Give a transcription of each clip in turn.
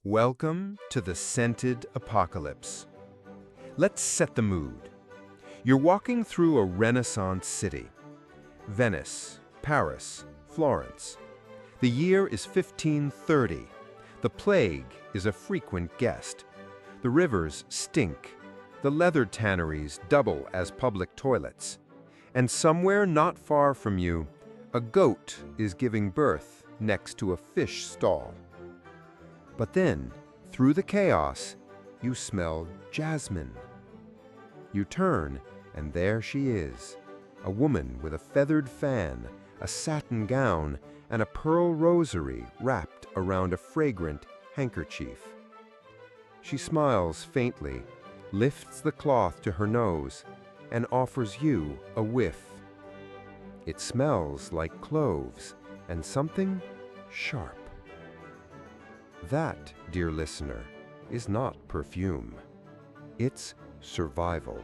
Welcome to the scented apocalypse. Let's set the mood. You're walking through a Renaissance city. Venice, Paris, Florence. The year is 1530. The plague is a frequent guest. The rivers stink. The leather tanneries double as public toilets. And somewhere not far from you, a goat is giving birth next to a fish stall. But then, through the chaos, you smell jasmine. You turn, and there she is, a woman with a feathered fan, a satin gown, and a pearl rosary wrapped around a fragrant handkerchief. She smiles faintly, lifts the cloth to her nose, and offers you a whiff. It smells like cloves and something sharp. That, dear listener, is not perfume. It's survival.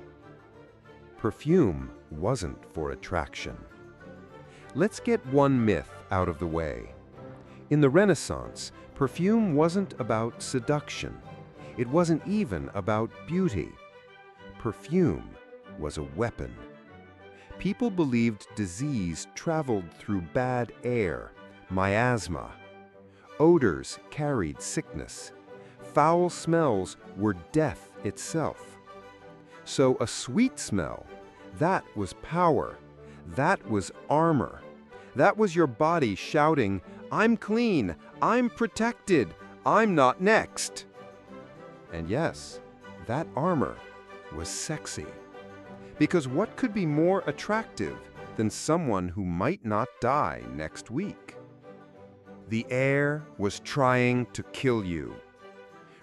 Perfume wasn't for attraction. Let's get one myth out of the way. In the Renaissance, perfume wasn't about seduction. It wasn't even about beauty. Perfume was a weapon. People believed disease traveled through bad air, miasma. Odors carried sickness. Foul smells were death itself. So a sweet smell, that was power. That was armor. That was your body shouting, "I'm clean, I'm protected, I'm not next." And yes, that armor was sexy. Because what could be more attractive than someone who might not die next week? The air was trying to kill you.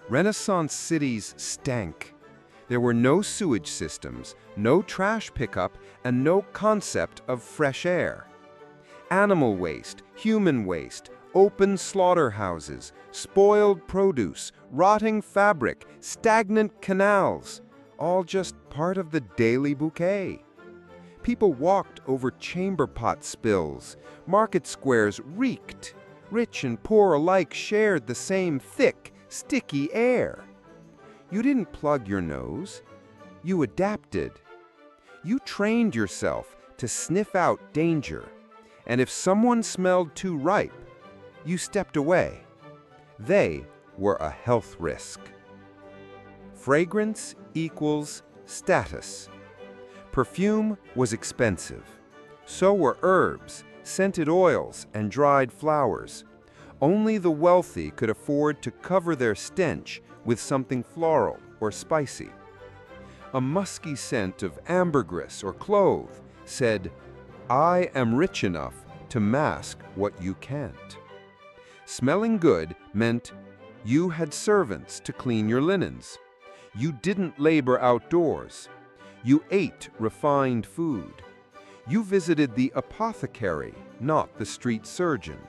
Renaissance cities stank. There were no sewage systems, no trash pickup, and no concept of fresh air. Animal waste, human waste, open slaughterhouses, spoiled produce, rotting fabric, stagnant canals, all just part of the daily bouquet. People walked over chamber pot spills. Market squares reeked. Rich and poor alike shared the same thick, sticky air. You didn't plug your nose. You adapted. You trained yourself to sniff out danger. And if someone smelled too ripe, you stepped away. They were a health risk. Fragrance equals status. Perfume was expensive. So were herbs, scented oils, and dried flowers. Only the wealthy could afford to cover their stench with something floral or spicy. A musky scent of ambergris or clove said, "I am rich enough to mask what you can't." Smelling good meant you had servants to clean your linens. You didn't labor outdoors. You ate refined food. You visited the apothecary, not the street surgeon.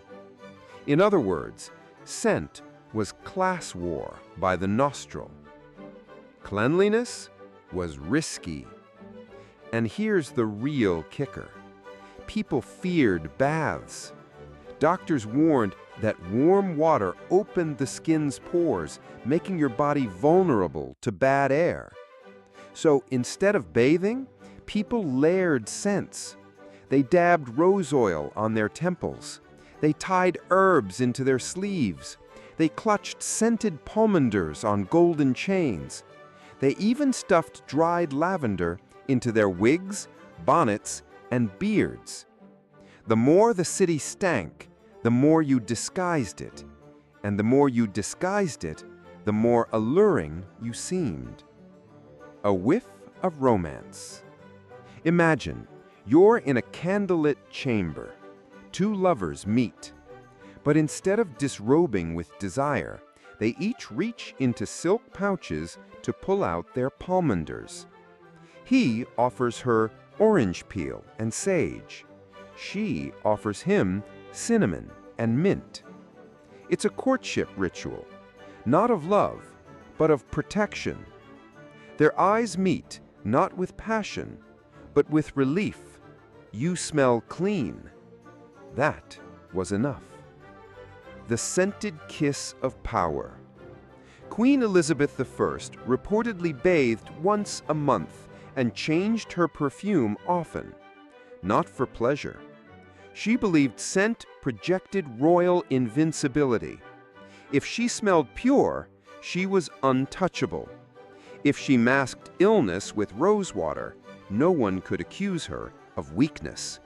In other words, scent was class war by the nostril. Cleanliness was risky. And here's the real kicker. People feared baths. Doctors warned that warm water opened the skin's pores, making your body vulnerable to bad air. So instead of bathing, people layered scents. They dabbed rose oil on their temples. They tied herbs into their sleeves. They clutched scented pomanders on golden chains. They even stuffed dried lavender into their wigs, bonnets, and beards. The more the city stank, the more you disguised it. And the more you disguised it, the more alluring you seemed. A whiff of romance. Imagine you're in a candlelit chamber. Two lovers meet. But instead of disrobing with desire, they each reach into silk pouches to pull out their pomanders. He offers her orange peel and sage. She offers him cinnamon and mint. It's a courtship ritual, not of love, but of protection. Their eyes meet, not with passion, but with relief. You smell clean. That was enough. The scented kiss of power. Queen Elizabeth I reportedly bathed once a month and changed her perfume often, not for pleasure. She believed scent projected royal invincibility. If she smelled pure, she was untouchable. If she masked illness with rosewater, no one could accuse her of weakness.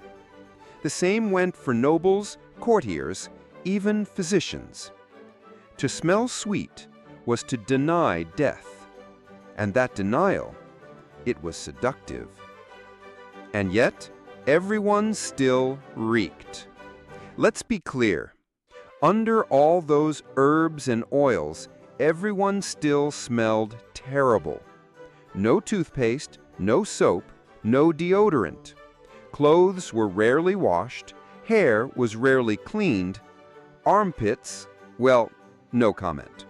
The same went for nobles, courtiers, even physicians. To smell sweet was to deny death, and that denial, it was seductive. And yet, everyone still reeked. Let's be clear. Under all those herbs and oils, everyone still smelled terrible. No toothpaste, no soap, no deodorant. Clothes were rarely washed, hair was rarely cleaned, armpits, well, no comment.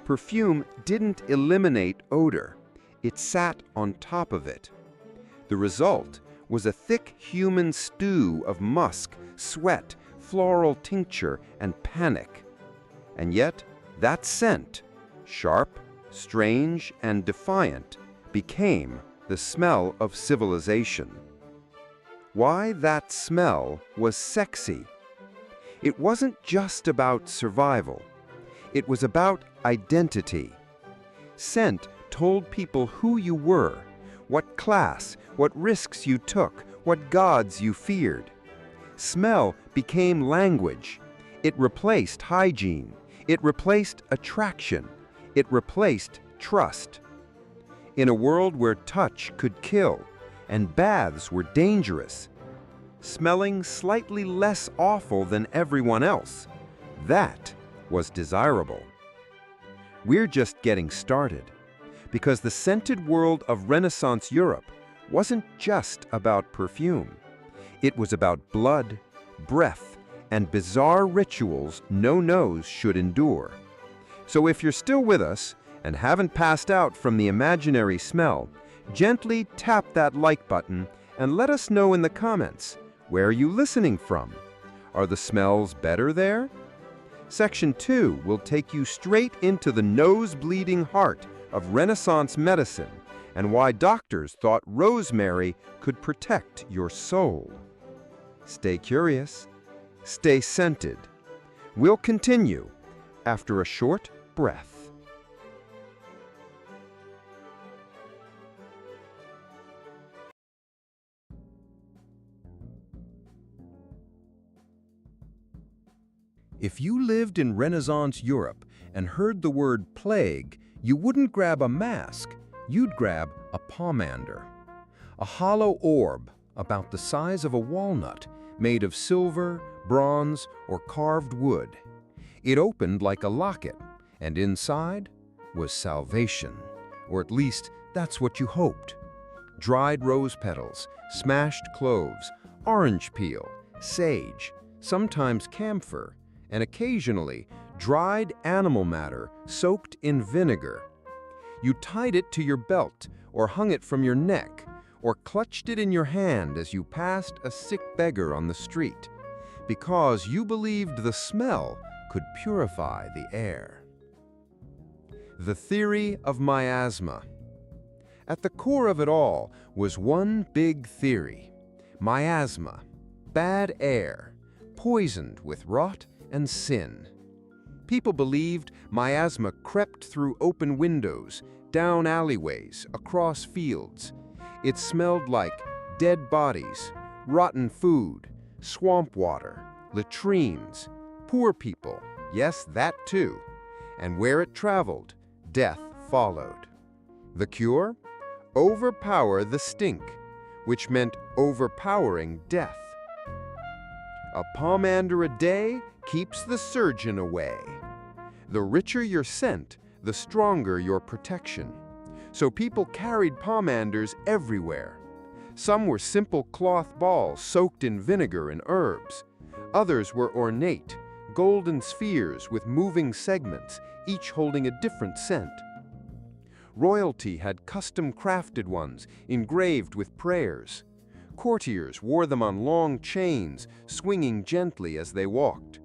Perfume didn't eliminate odor, it sat on top of it. The result was a thick human stew of musk, sweat, floral tincture, and panic. And yet, that scent, sharp, strange, and defiant, became the smell of civilization. Why that smell was sexy? It wasn't just about survival. It was about identity. Scent told people who you were, what class, what risks you took, what gods you feared. Smell became language. It replaced hygiene. It replaced attraction. It replaced trust. In a world where touch could kill and baths were dangerous, smelling slightly less awful than everyone else, that was desirable. We're just getting started, because the scented world of Renaissance Europe wasn't just about perfume. It was about blood, breath, and bizarre rituals no nose should endure. So if you're still with us and haven't passed out from the imaginary smell, gently tap that like button and let us know in the comments, where are you listening from? Are the smells better there? Section 2 will take you straight into the nose-bleeding heart of Renaissance medicine and why doctors thought rosemary could protect your soul. Stay curious, stay scented. We'll continue after a short breath. If you lived in Renaissance Europe and heard the word plague, you wouldn't grab a mask, you'd grab a pomander. A hollow orb about the size of a walnut, made of silver, bronze, or carved wood. It opened like a locket, and inside was salvation, or at least that's what you hoped. Dried rose petals, smashed cloves, orange peel, sage, sometimes camphor, and occasionally dried animal matter soaked in vinegar. You tied it to your belt or hung it from your neck or clutched it in your hand as you passed a sick beggar on the street because you believed the smell could purify the air. The theory of miasma. At the core of it all was one big theory: miasma, bad air, poisoned with rot and sin. People believed miasma crept through open windows, down alleyways, across fields. It smelled like dead bodies, rotten food, swamp water, latrines, poor people, yes, that too. And where it traveled, death followed. The cure? Overpower the stink, which meant overpowering death. A pomander a day keeps the surgeon away. The richer your scent, the stronger your protection. So people carried pomanders everywhere. Some were simple cloth balls soaked in vinegar and herbs. Others were ornate, golden spheres with moving segments, each holding a different scent. Royalty had custom-crafted ones, engraved with prayers. Courtiers wore them on long chains, swinging gently as they walked.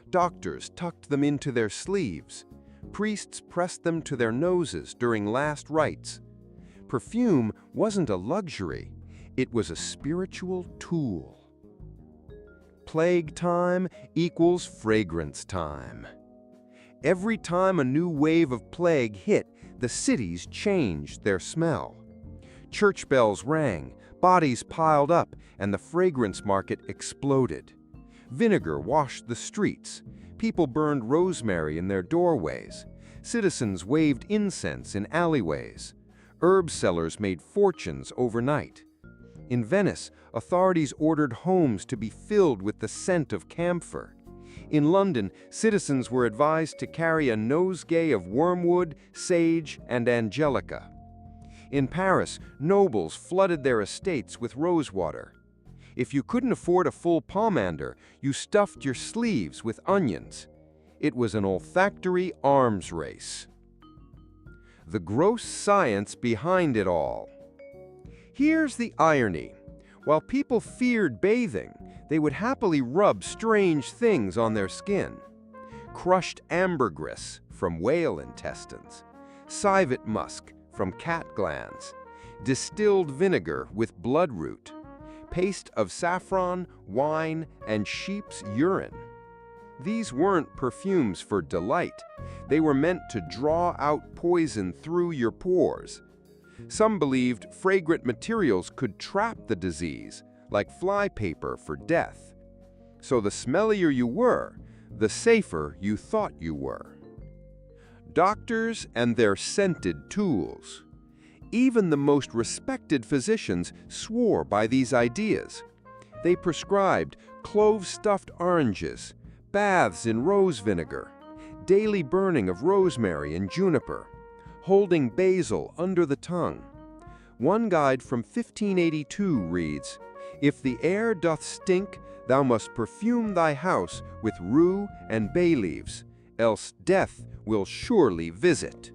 Doctors tucked them into their sleeves. Priests pressed them to their noses during last rites. Perfume wasn't a luxury, it was a spiritual tool. Plague time equals fragrance time. Every time a new wave of plague hit, the cities changed their smell. Church bells rang, bodies piled up, and the fragrance market exploded. Vinegar washed the streets. People burned rosemary in their doorways. Citizens waved incense in alleyways. Herb sellers made fortunes overnight. In Venice, authorities ordered homes to be filled with the scent of camphor. In London, citizens were advised to carry a nosegay of wormwood, sage, and angelica. In Paris, nobles flooded their estates with rosewater. If you couldn't afford a full pomander, you stuffed your sleeves with onions. It was an olfactory arms race. The gross science behind it all. Here's the irony. While people feared bathing, they would happily rub strange things on their skin. Crushed ambergris from whale intestines, civet musk from cat glands, distilled vinegar with bloodroot, paste of saffron, wine, and sheep's urine. These weren't perfumes for delight. They were meant to draw out poison through your pores. Some believed fragrant materials could trap the disease, like flypaper for death. So the smellier you were, the safer you thought you were. Doctors and their scented tools. Even the most respected physicians swore by these ideas. They prescribed clove-stuffed oranges, baths in rose vinegar, daily burning of rosemary and juniper, holding basil under the tongue. One guide from 1582 reads, "If the air doth stink, thou must perfume thy house with rue and bay leaves, else death will surely visit."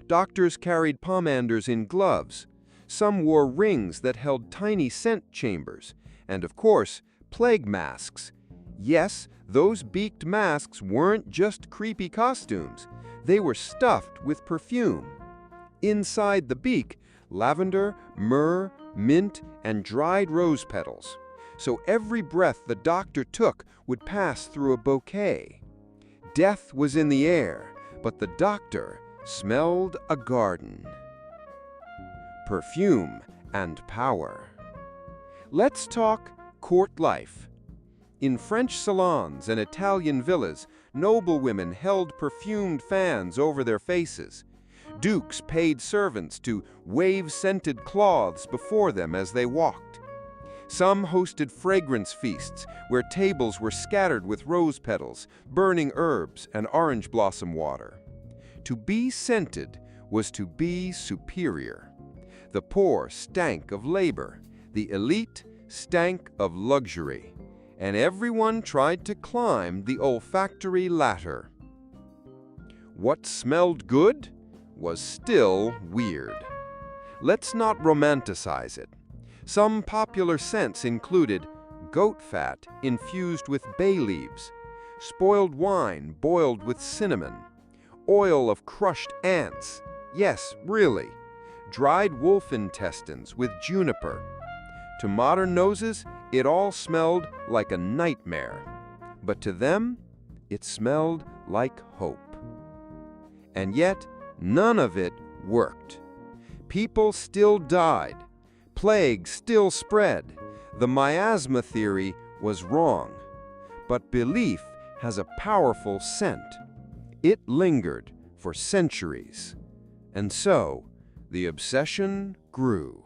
Doctors carried pomanders in gloves. Some wore rings that held tiny scent chambers, and of course, plague masks. Yes, those beaked masks weren't just creepy costumes. They were stuffed with perfume. Inside the beak, lavender, myrrh, mint, and dried rose petals. So every breath the doctor took would pass through a bouquet. Death was in the air, but the doctor smelled a garden. Perfume and power. Let's talk court life. In French salons and Italian villas, noblewomen held perfumed fans over their faces. Dukes paid servants to wave scented cloths before them as they walked. Some hosted fragrance feasts where tables were scattered with rose petals, burning herbs, and orange blossom water. To be scented was to be superior. The poor stank of labor, the elite stank of luxury, and everyone tried to climb the olfactory ladder. What smelled good was still weird. Let's not romanticize it. Some popular scents included goat fat infused with bay leaves, spoiled wine boiled with cinnamon, oil of crushed ants, yes, really, dried wolf intestines with juniper. To modern noses, it all smelled like a nightmare, but to them, it smelled like hope. And yet, none of it worked. People still died. Plague still spread. The miasma theory was wrong. But belief has a powerful scent. It lingered for centuries. And so, the obsession grew.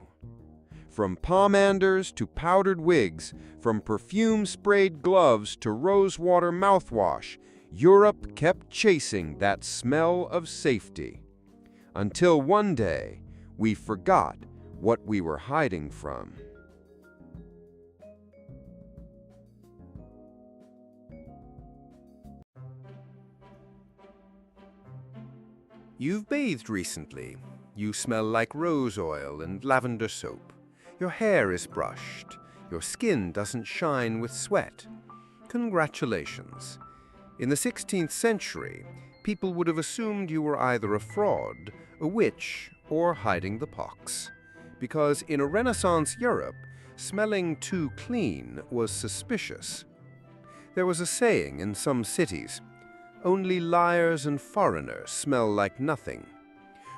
From pomanders to powdered wigs, from perfume-sprayed gloves to rosewater mouthwash, Europe kept chasing that smell of safety. Until one day, we forgot what we were hiding from. You've bathed recently. You smell like rose oil and lavender soap. Your hair is brushed. Your skin doesn't shine with sweat. Congratulations. In the 16th century, People would have assumed you were either a fraud, a witch, or hiding the pox. Because in a Renaissance Europe, smelling too clean was suspicious. There was a saying in some cities, "Only liars and foreigners smell like nothing,"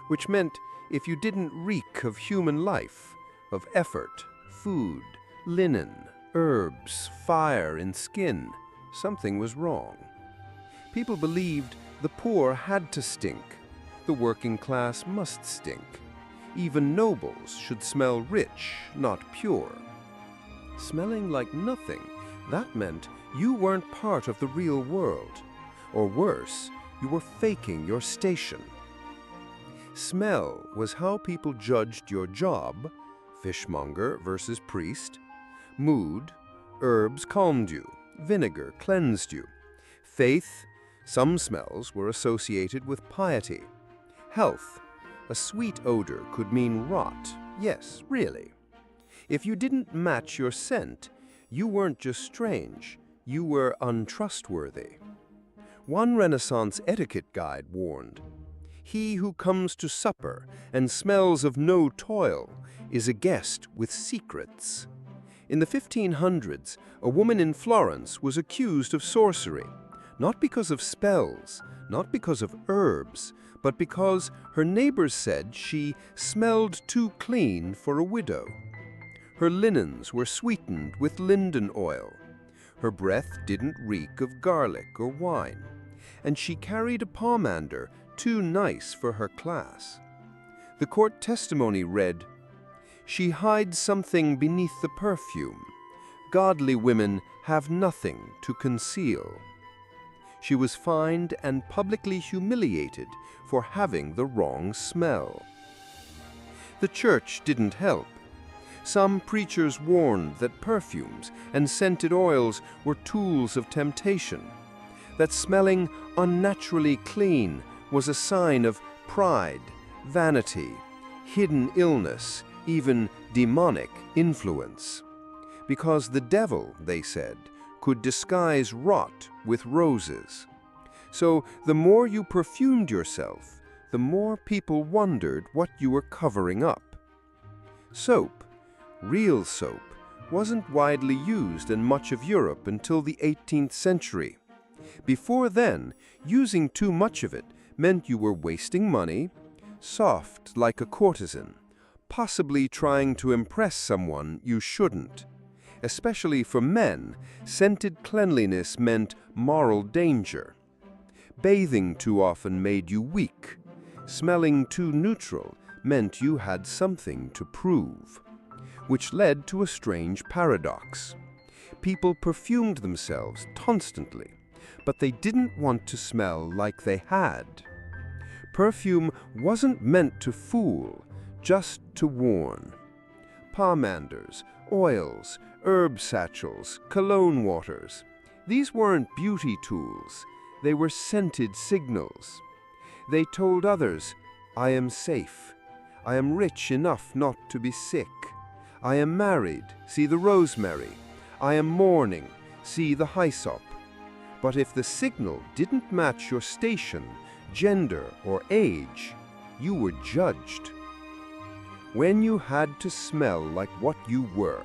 which meant if you didn't reek of human life, of effort, food, linen, herbs, fire, and skin, something was wrong. People believed the poor had to stink, the working class must stink. Even nobles should smell rich, not pure. Smelling like nothing, that meant you weren't part of the real world. Or worse, you were faking your station. Smell was how people judged your job, fishmonger versus priest. Mood, herbs calmed you, vinegar cleansed you. Faith, some smells were associated with piety. Health, a sweet odor could mean rot. Yes, really. If you didn't match your scent, you weren't just strange, you were untrustworthy. One Renaissance etiquette guide warned, "He who comes to supper and smells of no toil is a guest with secrets." In the 1500s, a woman in Florence was accused of sorcery, not because of spells, not because of herbs, but because her neighbors said she smelled too clean for a widow. Her linens were sweetened with linden oil. Her breath didn't reek of garlic or wine, and she carried a pomander too nice for her class. The court testimony read, "She hides something beneath the perfume. Godly women have nothing to conceal." She was fined and publicly humiliated for having the wrong smell. The church didn't help. Some preachers warned that perfumes and scented oils were tools of temptation, that smelling unnaturally clean was a sign of pride, vanity, hidden illness, even demonic influence. Because the devil, they said, could disguise rot with roses. So the more you perfumed yourself, the more people wondered what you were covering up. Soap, real soap, wasn't widely used in much of Europe until the 18th century. Before then, using too much of it meant you were wasting money, soft like a courtesan, possibly trying to impress someone you shouldn't. Especially for men, scented cleanliness meant moral danger. Bathing too often made you weak. Smelling too neutral meant you had something to prove. Which led to a strange paradox. People perfumed themselves constantly, but they didn't want to smell like they had. Perfume wasn't meant to fool, just to warn. Pomanders, oils, herb satchels, cologne waters. These weren't beauty tools, they were scented signals. They told others, "I am safe. I am rich enough not to be sick. I am married, see the rosemary. I am mourning, see the hyssop." But if the signal didn't match your station, gender, or age, you were judged. When you had to smell like what you were.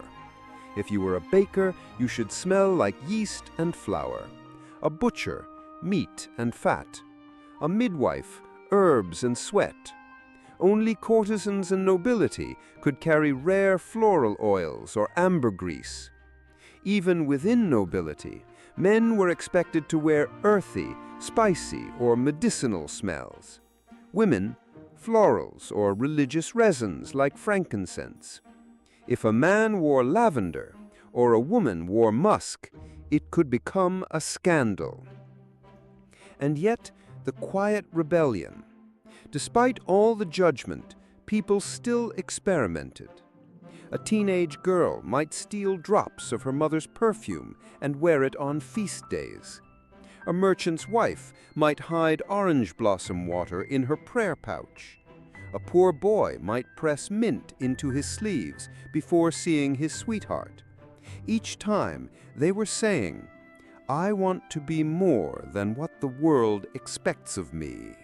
If you were a baker, you should smell like yeast and flour. A butcher, meat and fat. A midwife, herbs and sweat. Only courtesans and nobility could carry rare floral oils or ambergris. Even within nobility, men were expected to wear earthy, spicy, or medicinal smells. Women, florals or religious resins like frankincense. If a man wore lavender or a woman wore musk, it could become a scandal. And yet, the quiet rebellion. Despite all the judgment, people still experimented. A teenage girl might steal drops of her mother's perfume and wear it on feast days. A merchant's wife might hide orange blossom water in her prayer pouch. A poor boy might press mint into his sleeves before seeing his sweetheart. Each time, they were saying, I want to be more than what the world expects of me.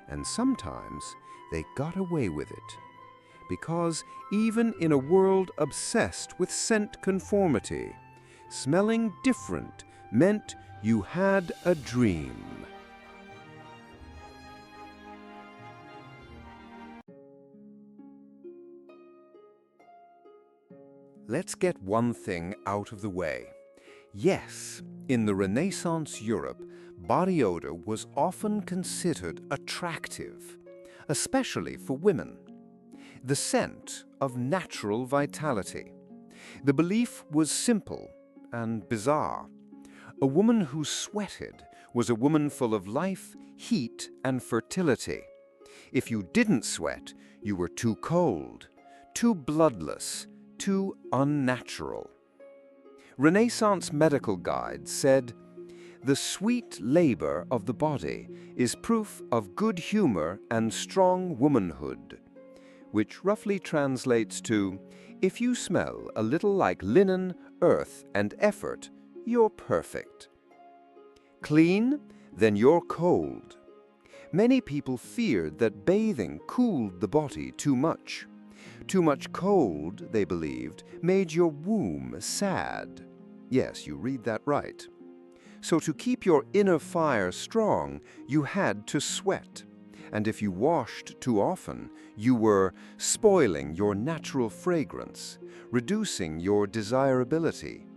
And sometimes they got away with it, because even in a world obsessed with scent conformity, smelling different meant you had a dream. Let's get one thing out of the way. Yes, in the Renaissance Europe, body odor was often considered attractive, especially for women. The scent of natural vitality. The belief was simple and bizarre. A woman who sweated was a woman full of life, heat, and fertility. If you didn't sweat, you were too cold, too bloodless, too unnatural. Renaissance medical guides said, "The sweet labor of the body is proof of good humor and strong womanhood," which roughly translates to, if you smell a little like linen, earth, and effort, you're perfect. Clean? Then you're cold. Many people feared that bathing cooled the body too much. Too much cold, they believed, made your womb sad. Yes, you read that right. So to keep your inner fire strong, you had to sweat. And if you washed too often, you were spoiling your natural fragrance, reducing your desirability,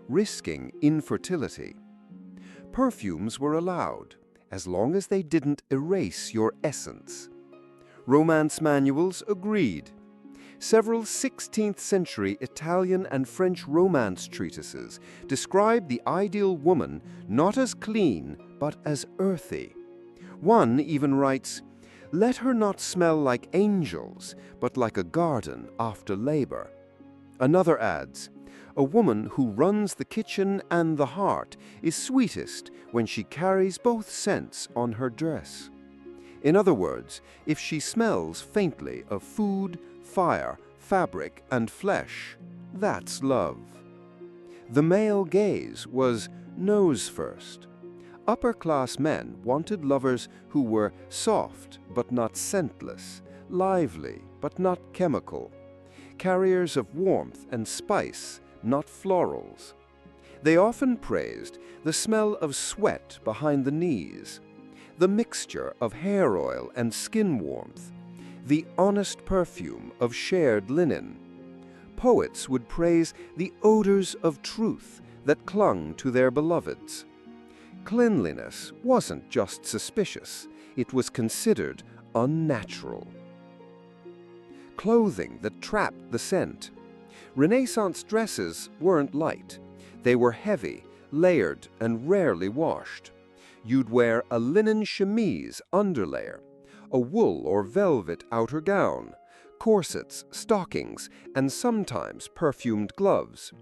risking infertility. Perfumes were allowed, as long as they didn't erase your essence. Romance manuals agreed. Several 16th century Italian and French romance treatises describe the ideal woman not as clean, but as earthy. One even writes, "Let her not smell like angels, but like a garden after labor." Another adds, "A woman who runs the kitchen and the heart is sweetest when she carries both scents on her dress." In other words, if she smells faintly of food, fire, fabric, and flesh, that's love. The male gaze was nose first. Upper-class men wanted lovers who were soft but not scentless, lively but not chemical, carriers of warmth and spice, not florals. They often praised the smell of sweat behind the knees, the mixture of hair oil and skin warmth, the honest perfume of shared linen. Poets would praise the odors of truth that clung to their beloveds. Cleanliness wasn't just suspicious, it was considered unnatural. Clothing that trapped the scent. Renaissance dresses weren't light. They were heavy, layered, and rarely washed. You'd wear a linen chemise underlayer, a wool or velvet outer gown, corsets, stockings, and sometimes perfumed gloves.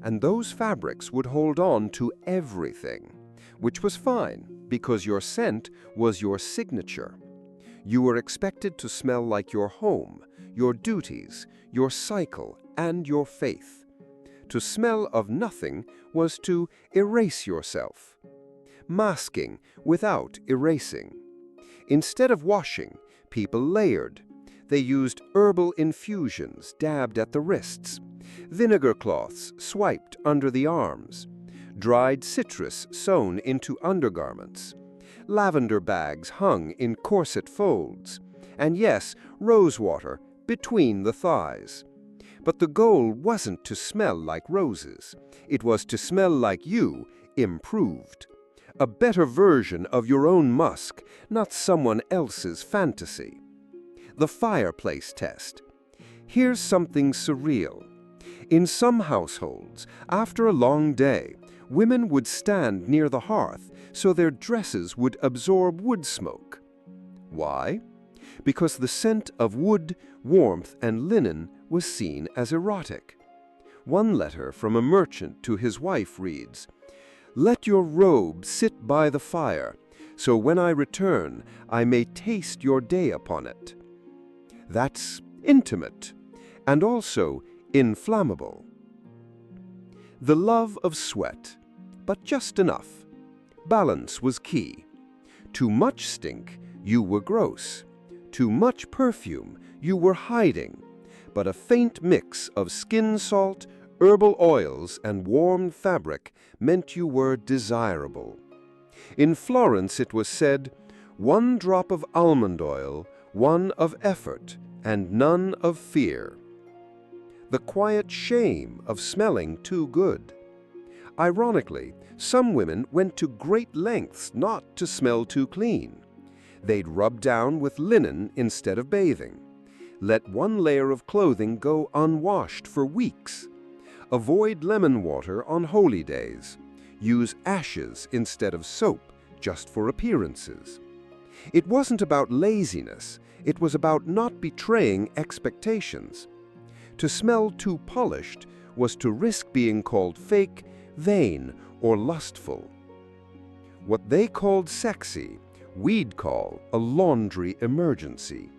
And those fabrics would hold on to everything, which was fine because your scent was your signature. You were expected to smell like your home, your duties, your cycle, and your faith. To smell of nothing was to erase yourself. Masking without erasing. Instead of washing, people layered. They used herbal infusions dabbed at the wrists, vinegar cloths swiped under the arms, dried citrus sewn into undergarments, lavender bags hung in corset folds, and yes, rose water between the thighs. But the goal wasn't to smell like roses. It was to smell like you, improved. A better version of your own musk, not someone else's fantasy. The fireplace test. Here's something surreal. In some households, after a long day, women would stand near the hearth so their dresses would absorb wood smoke. Why? Because the scent of wood, warmth, and linen was seen as erotic. One letter from a merchant to his wife reads, "Let your robe sit by the fire, so when I return, I may taste your day upon it." That's intimate, and also inflammable. The love of sweat. but just enough. Balance was key. Too much stink, you were gross. Too much perfume, you were hiding. But a faint mix of skin salt, herbal oils, and warm fabric meant you were desirable. In Florence it was said, "One drop of almond oil, one of effort, and none of fear." The quiet shame of smelling too good. Ironically, some women went to great lengths not to smell too clean. They'd rub down with linen instead of bathing. Let one layer of clothing go unwashed for weeks. Avoid lemon water on holy days. Use ashes instead of soap, just for appearances. It wasn't about laziness, it was about not betraying expectations. To smell too polished was to risk being called fake, vain, or lustful. What they called sexy, we'd call a laundry emergency.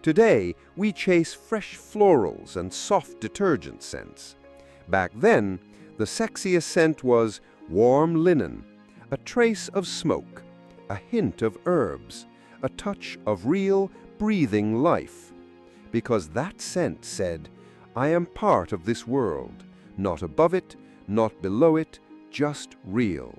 Today, we chase fresh florals and soft detergent scents. Back then, the sexiest scent was warm linen, a trace of smoke, a hint of herbs, a touch of real, breathing life. Because that scent said, "I am part of this world, not above it, not below it, just real."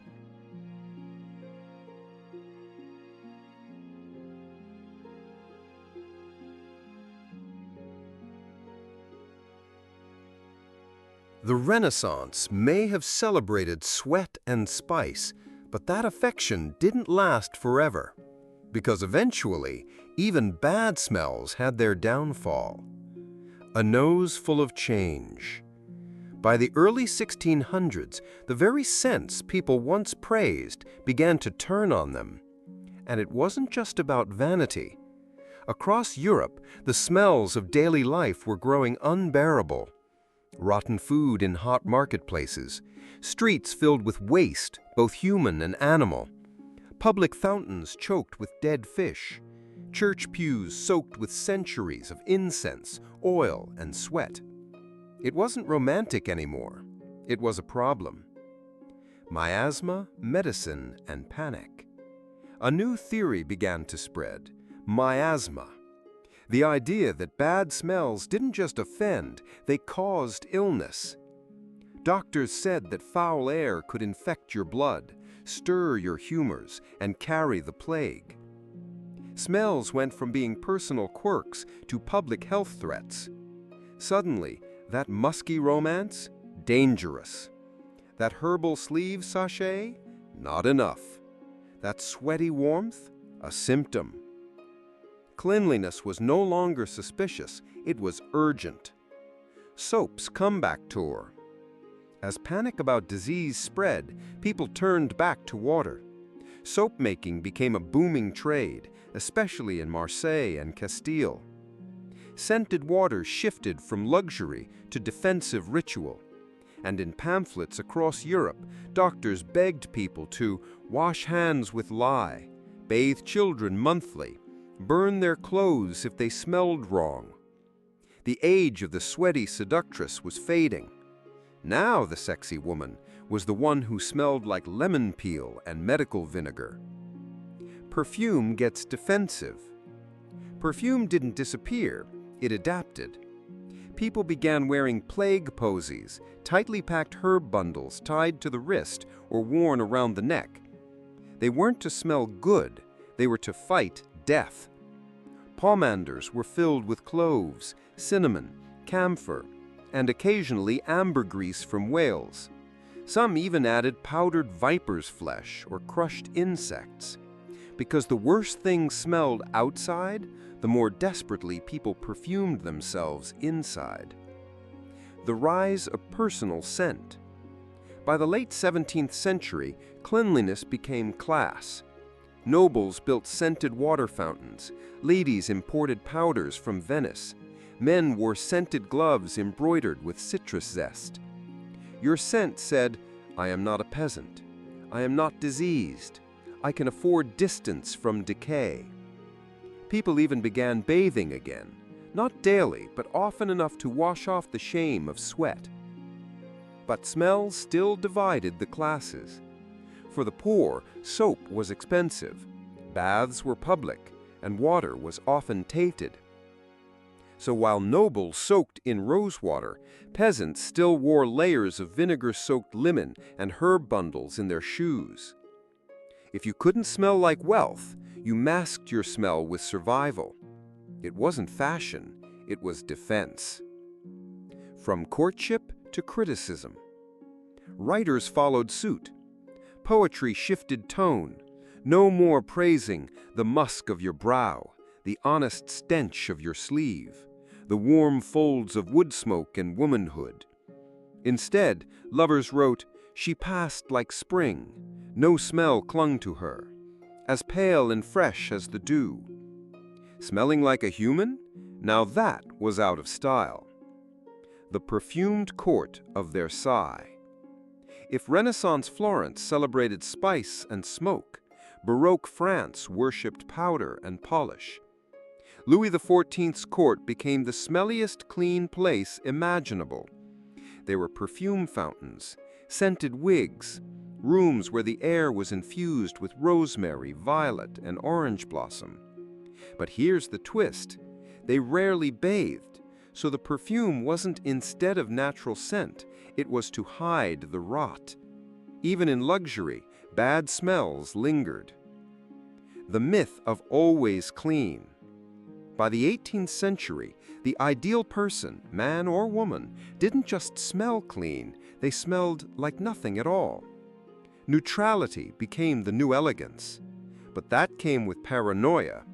The Renaissance may have celebrated sweat and spice, but that affection didn't last forever. Because eventually, even bad smells had their downfall. A nose full of change. By the early 1600s, the very scents people once praised began to turn on them. And it wasn't just about vanity. Across Europe, the smells of daily life were growing unbearable. Rotten food in hot marketplaces, streets filled with waste, both human and animal, public fountains choked with dead fish, church pews soaked with centuries of incense, oil, and sweat. It wasn't romantic anymore. It was a problem. Miasma, medicine, and panic. A new theory began to spread, miasma. The idea that bad smells didn't just offend, they caused illness. Doctors said that foul air could infect your blood, stir your humors, and carry the plague. Smells went from being personal quirks to public health threats. Suddenly, that musky romance? Dangerous. That herbal sleeve sachet? Not enough. That sweaty warmth? A symptom. Cleanliness was no longer suspicious, it was urgent. Soap's comeback tour. As panic about disease spread, people turned back to water. Soap making became a booming trade, especially in Marseille and Castile. Scented water shifted from luxury to defensive ritual. And in pamphlets across Europe, doctors begged people to wash hands with lye, bathe children monthly, burn their clothes if they smelled wrong. The age of the sweaty seductress was fading. Now the sexy woman was the one who smelled like lemon peel and medical vinegar. Perfume gets defensive. Perfume didn't disappear, it adapted. People began wearing plague posies, tightly packed herb bundles tied to the wrist or worn around the neck. They weren't to smell good, they were to fight death. Pomanders were filled with cloves, cinnamon, camphor, and occasionally ambergris from whales. Some even added powdered viper's flesh or crushed insects. Because the worse things smelled outside, the more desperately people perfumed themselves inside. The rise of personal scent. By the late 17th century, cleanliness became class. Nobles built scented water fountains. Ladies imported powders from Venice. Men wore scented gloves embroidered with citrus zest. Your scent said, "I am not a peasant. I am not diseased. I can afford distance from decay." People even began bathing again, not daily, but often enough to wash off the shame of sweat. But smell still divided the classes. For the poor, soap was expensive, baths were public, and water was often tainted. So while nobles soaked in rosewater, peasants still wore layers of vinegar-soaked linen and herb bundles in their shoes. If you couldn't smell like wealth, you masked your smell with survival. It wasn't fashion, it was defense. From courtship to criticism. Writers followed suit. Poetry shifted tone. No more praising the musk of your brow, the honest stench of your sleeve, the warm folds of wood smoke and womanhood. Instead, lovers wrote, "She passed like spring, no smell clung to her, as pale and fresh as the dew." Smelling like a human? Now that was out of style. The perfumed court of Versailles. If Renaissance Florence celebrated spice and smoke, Baroque France worshipped powder and polish. Louis XIV's court became the smelliest clean place imaginable. There were perfume fountains, scented wigs, rooms where the air was infused with rosemary, violet, and orange blossom. But here's the twist. They rarely bathed, so the perfume wasn't instead of natural scent, it was to hide the rot. Even in luxury, bad smells lingered. The myth of always clean. By the 18th century, the ideal person, man or woman, didn't just smell clean, they smelled like nothing at all. Neutrality became the new elegance. But that came with paranoia.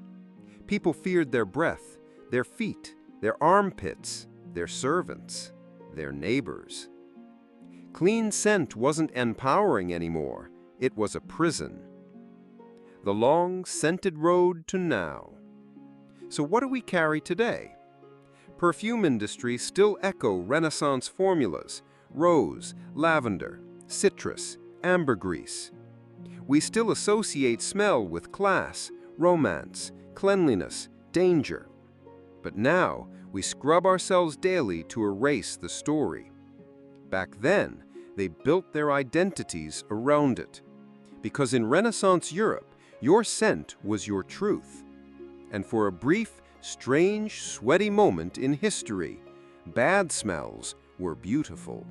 People feared their breath, their feet, their armpits, their servants, their neighbors. Clean scent wasn't empowering anymore, it was a prison. The long, scented road to now. So what do we carry today? Perfume industries still echo Renaissance formulas: rose, lavender, citrus, ambergris. We still associate smell with class, romance, cleanliness, danger. But now, we scrub ourselves daily to erase the story. Back then, they built their identities around it. Because in Renaissance Europe, your scent was your truth. And for a brief, strange, sweaty moment in history, bad smells were beautiful.